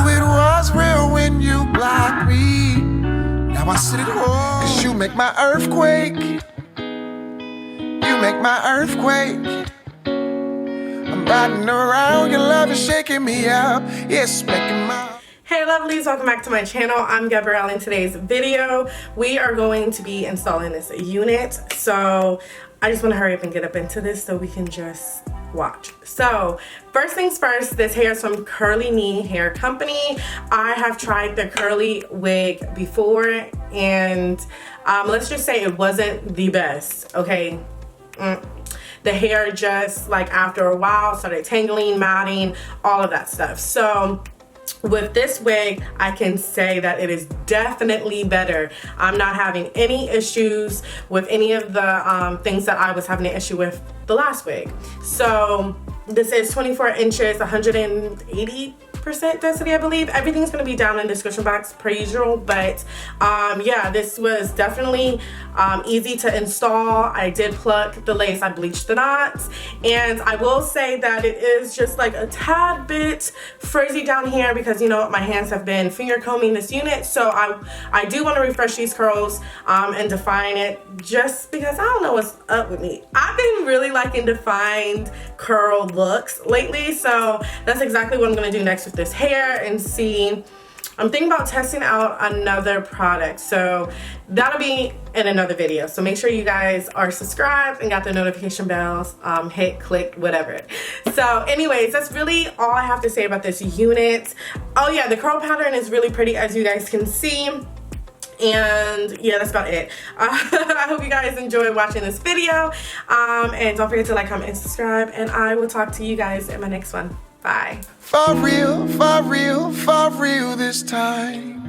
it was real when you blocked me. Now I sit at home, 'cause you make my earthquake. You make my earthquake. I'm riding around, your love is shaking me up. It's making my... Hey lovelies, welcome back to my channel. I'm Gabrielle. In today's video, we are going to be installing this unit. So I just want to hurry up and get up into this so we can just watch. So first things first, this hair is from Curlyme Hair Company. I have tried the curly wig before and let's just say it wasn't the best, okay? The hair just like after a while started tangling, matting, all of that stuff. So with this wig, I can say that it is definitely better. I'm not having any issues with any of the things that I was having an issue with the last wig. So this is 24 inches, 180% density, I believe. Everything's going to be down in the description box per usual, but yeah, this was definitely easy to install. I did pluck the lace, I bleached the knots, and I will say that it is just like a tad bit frizzy down here because, you know, my hands have been finger combing this unit, so I do want to refresh these curls and define it, just because I don't know what's up with me. I've been really liking defined curl looks lately, so that's exactly what I'm going to do next with this hair and see. I'm thinking about testing out another product, so that'll be in another video. So make sure you guys are subscribed and got the notification bells, hit, click, whatever. So anyways, that's really all I have to say about this unit. Oh yeah, the curl pattern is really pretty, as you guys can see. And yeah, that's about it. I hope you guys enjoyed watching this video. And don't forget to like, comment, and subscribe. And I will talk to you guys in my next one. Bye. For real, for real, for real this time.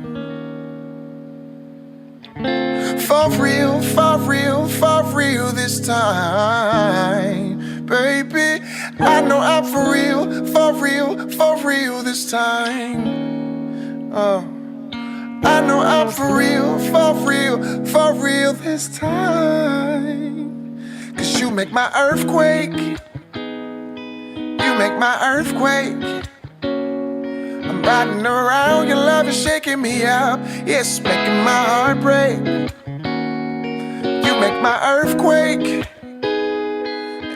For real, for real, for real this time. Baby, I know I'm for real this time. I know I'm for real this time. 'Cause you make my earthquake. You make my earthquake. I'm riding around, your love is shaking me up. It's making my heart break. You make my earthquake.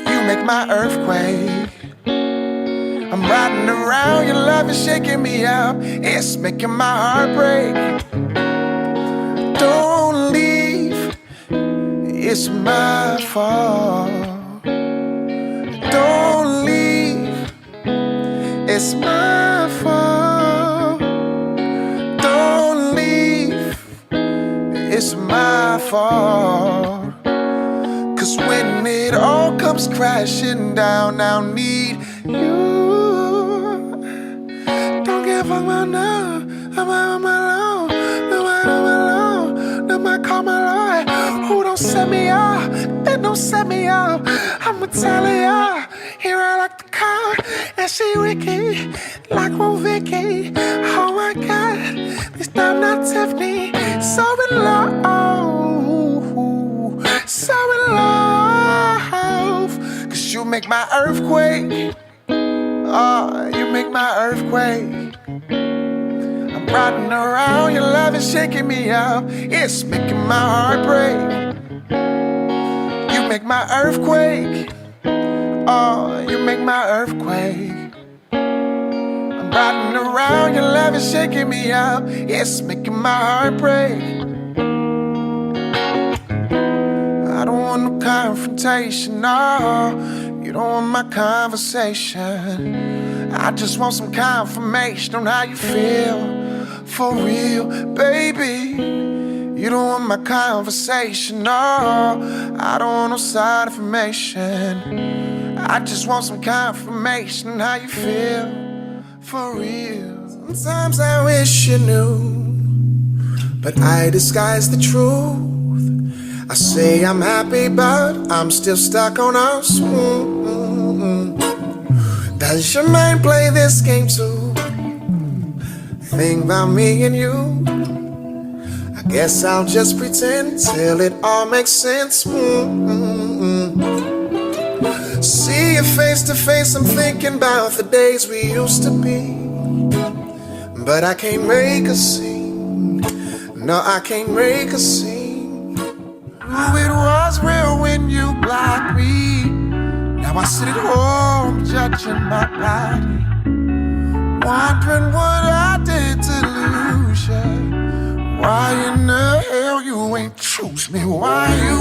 You make my earthquake. I'm riding around, your love is shaking me up. It's making my heart break. Don't leave, it's my fault. Don't leave, it's my fault. Don't leave, it's my fault. 'Cause when it all comes crashing down, I'll need you. Don't give up my love, I'm alone. Nobody call my Lord. Who don't set me up, they don't set me up. I'ma tell her, here I like the car, and she wicked, like one Vicky. Oh my God, this time not Tiffany. So in love, so in love. 'Cause you make my earthquake. Oh, you make my earthquake. I'm riding around, your love is shaking me up. It's making my heart break. You make my earthquake. Oh, you make my earthquake. I'm riding around, your love is shaking me up. It's making my heart break. I don't want no confrontation, no. You don't want my conversation. I just want some confirmation on how you feel. For real, baby. You don't want my conversation, no. I don't want no side information. I just want some confirmation on how you feel. For real. Sometimes I wish you knew, but I disguise the truth. I say I'm happy, but I'm still stuck on us. Does your mind play this game too? Think about me and you. I guess I'll just pretend till it all makes sense. See you face to face, I'm thinking about the days we used to be. but I can't make a scene. No, I can't make a scene. Ooh, it was real when you blocked me. Now I sit at home judging my body, wondering what I did to lose you. Why in the hell you ain't choose me? Why you